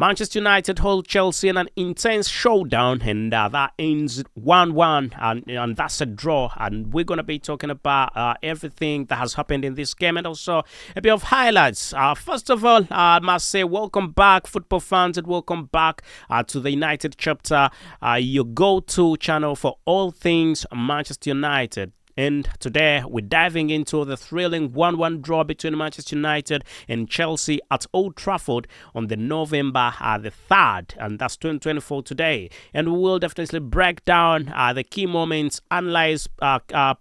Manchester United hold Chelsea in an intense showdown, and that ends 1-1, and that's a draw. And we're going to be talking about everything that has happened in this game and also a bit of highlights. First of all, I must say welcome back, football fans, and welcome back to the United chapter, your go-to channel for all things Manchester United. And today we're diving into the thrilling 1-1 draw between Manchester United and Chelsea at Old Trafford on the November the 3rd, and that's 2024 today. And we will definitely break down the key moments, analyze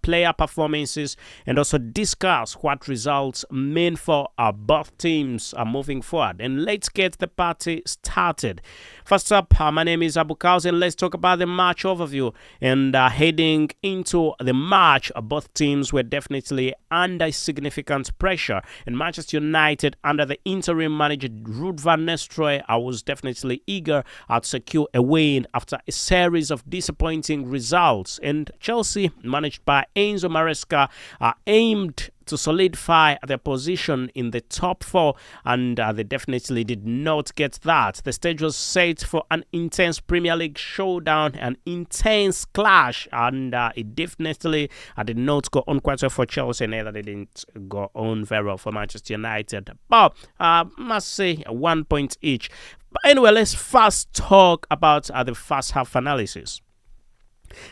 player performances, and also discuss what results mean for both teams moving forward. And let's get the party started. First up, my name is Abu KALS, and let's talk about the match overview. And heading into the match, both teams were definitely under significant pressure, and Manchester United, under the interim manager Ruud van Nistelrooy, was definitely eager to secure a win after a series of disappointing results. And Chelsea, managed by Enzo Maresca, aimed to solidify their position in the top four, and they definitely did not get that. The stage was set for an intense Premier League showdown, an intense clash, and it definitely did not go on quite well for Chelsea, and neither didn't go on very well for Manchester United. But must say 1 point each. But anyway, let's first talk about the first half analysis.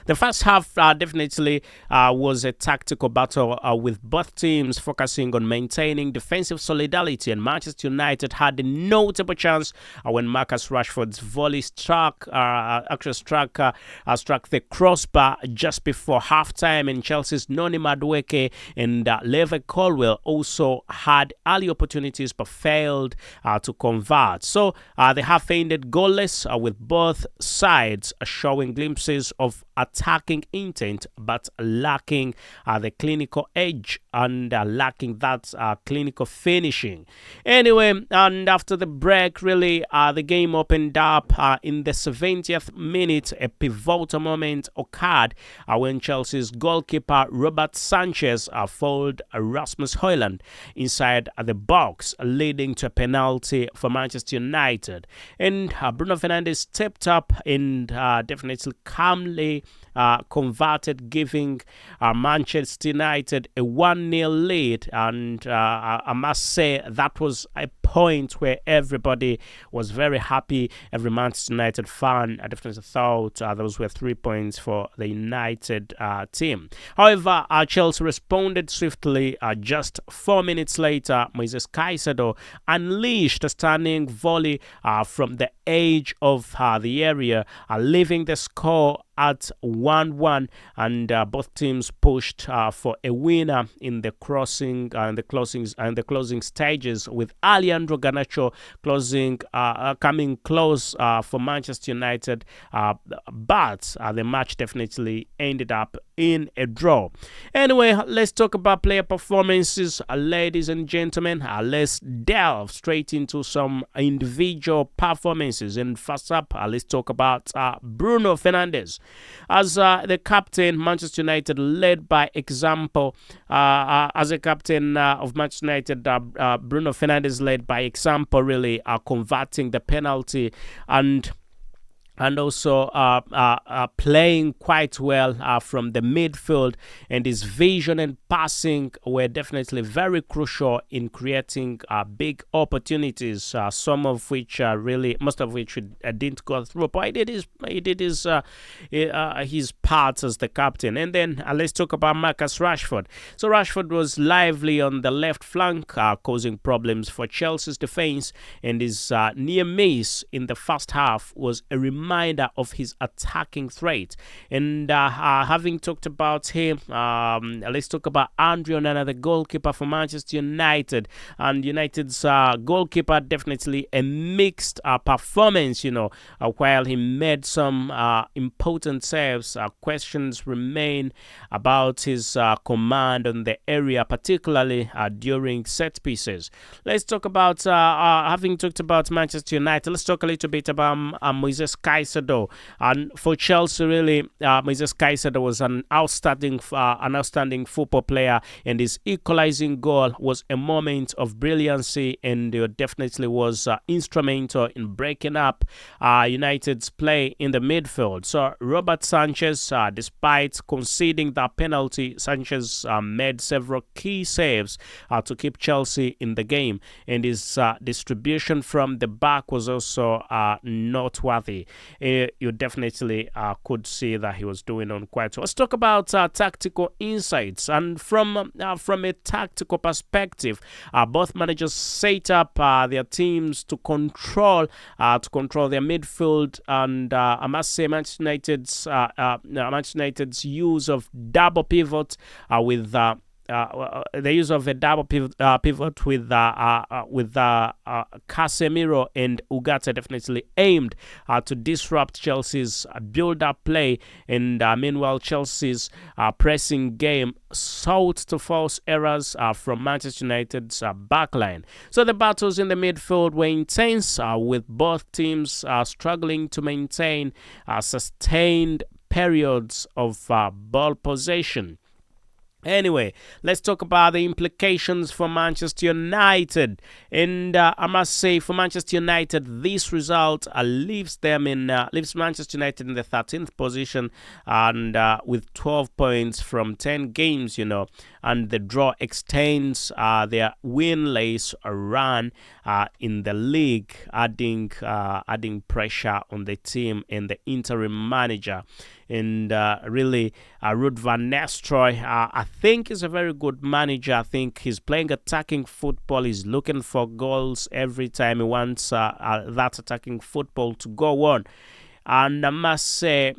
The first half definitely was a tactical battle with both teams focusing on maintaining defensive solidarity, and Manchester United had a notable chance when Marcus Rashford's volley struck the crossbar just before halftime, and Chelsea's Noni Madueke and Levi Colwill also had early opportunities but failed to convert. So the half ended goalless, with both sides showing glimpses of attacking intent but lacking the clinical edge and lacking that clinical finishing. Anyway, and after the break, really the game opened up in the 70th minute. A pivotal moment occurred when Chelsea's goalkeeper Robert Sanchez fouled Rasmus Højlund inside the box, leading to a penalty for Manchester United. And Bruno Fernandes stepped up and definitely calmly converted, giving Manchester United a 1-0 lead. And I must say that was a point where everybody was very happy. Every Manchester United fan definitely thought those were 3 points for the United team. However, Chelsea responded swiftly. Just 4 minutes later, Moises Caicedo unleashed a stunning volley from the edge of the area, leaving the score at 1-1, and both teams pushed for a winner in the closing stages, with Alejandro Garnacho coming close for Manchester United, but the match definitely ended up in a draw. Anyway, let's talk about player performances, ladies and gentlemen. Let's delve straight into some individual performances, and first up, let's talk about Bruno Fernandes. As the captain, Manchester United led by example. As a captain of Manchester United, Bruno Fernandes led by example, really converting the penalty and also playing quite well from the midfield, and his vision and passing were definitely very crucial in creating big opportunities, most of which didn't go through, but he did his part as the captain. And then let's talk about Marcus Rashford. So Rashford was lively on the left flank, causing problems for Chelsea's defense, and his near miss in the first half was a reminder of his attacking threat. And having talked about him, let's talk about Andre Onana, the goalkeeper for Manchester United. And United's goalkeeper definitely a mixed performance, while he made some important saves. Questions remain about his command on the area, particularly during set pieces. Let's talk about, having talked about Manchester United, let's talk a little bit about Moises Caicedo. Caicedo. And for Chelsea, really, Moises Caicedo was an outstanding football player, and his equalizing goal was a moment of brilliancy, and definitely was instrumental in breaking up United's play in the midfield. So Robert Sanchez, despite conceding that penalty, Sanchez made several key saves to keep Chelsea in the game, and his distribution from the back was also noteworthy. You definitely could see that he was doing on quite well. Let's talk about tactical insights, and from a tactical perspective, both managers set up their teams to control their midfield, and I must say Manchester United's use of double pivot with the use of a double pivot with Casemiro and Ugarte definitely aimed to disrupt Chelsea's build-up play, and meanwhile Chelsea's pressing game sought to force errors from Manchester United's backline. So the battles in the midfield were intense, with both teams struggling to maintain sustained periods of ball possession. Anyway, let's talk about the implications for Manchester United. And I must say, for Manchester United, this result leaves Manchester United in the 13th position, and with 12 points from 10 games, and the draw extends their winless run in the league, adding pressure on the team and the interim manager. And really, Ruud van Nistelrooy, I think, is a very good manager. I think he's playing attacking football. He's looking for goals every time. He wants that attacking football to go on. And I must say,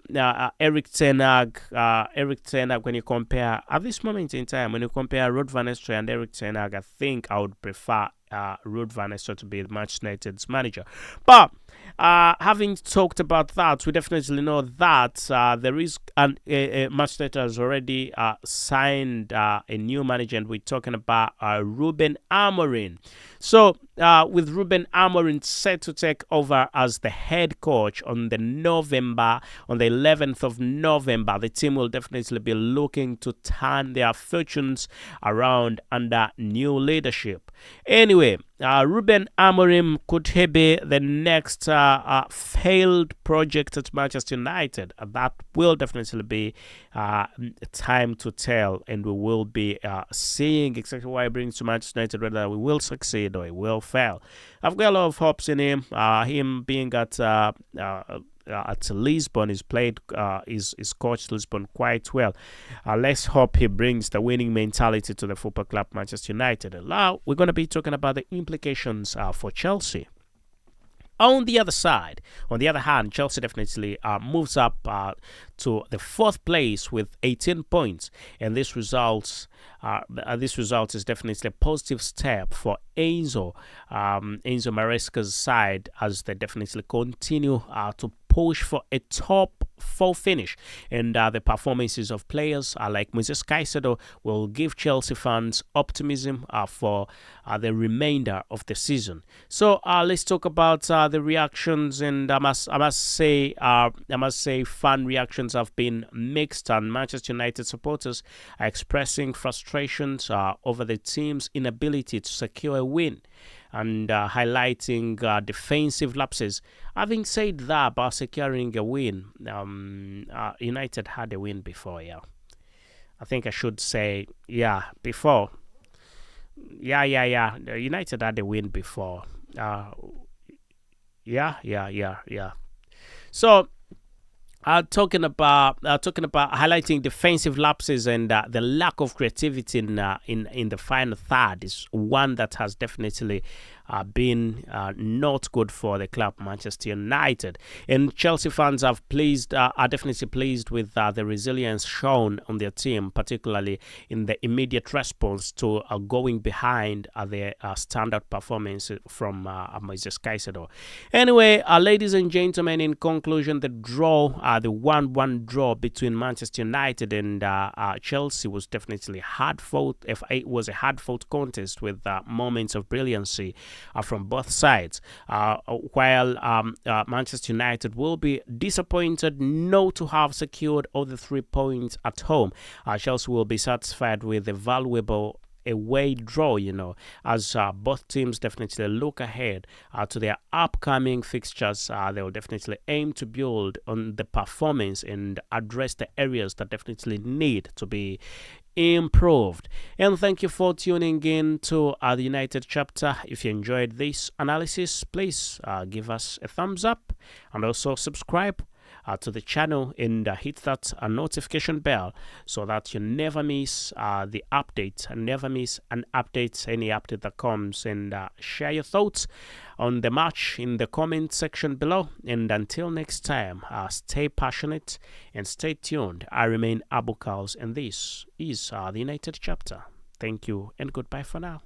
Erik ten Hag, when you compare, at this moment in time, when you compare Ruud van Nistelrooy and Erik ten Hag, I think I would prefer Ruud van Nistelrooy to be Manchester United's manager. But having talked about that, we definitely know that there is Manchester United has already signed a new manager, and we're talking about Ruben Amorim. So with Ruben Amorim set to take over as the head coach on the 11th of November, the team will definitely be looking to turn their fortunes around under new leadership. Anyway, Ruben Amorim, could he be the next failed project at Manchester United? That will definitely be time to tell, and we will be seeing exactly what he brings to Manchester United, whether we will succeed or he will fail. I've got a lot of hopes in him. Him being at Lisbon, he's coached Lisbon quite well. Let's hope he brings the winning mentality to the football club Manchester United. And now we're going to be talking about the implications for Chelsea. On the other hand, Chelsea definitely moves up to the 4th place with 18 points, and this result is definitely a positive step for Enzo Maresca's side, as they definitely continue to push for a top 4 finish, and the performances of players like Moises Caicedo will give Chelsea fans optimism for the remainder of the season. So let's talk about the reactions, and I must say fan reactions have been mixed, and Manchester United supporters are expressing frustrations over the team's inability to secure a win, and highlighting defensive lapses. Having said that about securing a win, United had a win before, yeah. I think I should say, yeah, before. Yeah. United had a win before. Yeah. So, talking about highlighting defensive lapses and the lack of creativity in the final third is one that has definitely been not good for the club Manchester United. And Chelsea fans are definitely pleased with the resilience shown on their team, particularly in the immediate response to going behind the standard performance from Moises Caicedo. Anyway, ladies and gentlemen, in conclusion, the 1-1 draw between Manchester United and Chelsea was definitely hard fought. It was a hard fought contest with moments of brilliancy from both sides. While Manchester United will be disappointed not to have secured all the 3 points at home, Chelsea will be satisfied with a valuable away draw, as both teams definitely look ahead to their upcoming fixtures. They will definitely aim to build on the performance and address the areas that definitely need to be improved. And thank you for tuning in to the United chapter. If you enjoyed this analysis, please give us a thumbs up and also subscribe to the channel and hit that notification bell so that you never miss the update and never miss any update that comes, and share your thoughts on the match in the comment section below. And until next time, stay passionate and stay tuned. I remain Abu KALS, and this is the United chapter. Thank you and goodbye for now.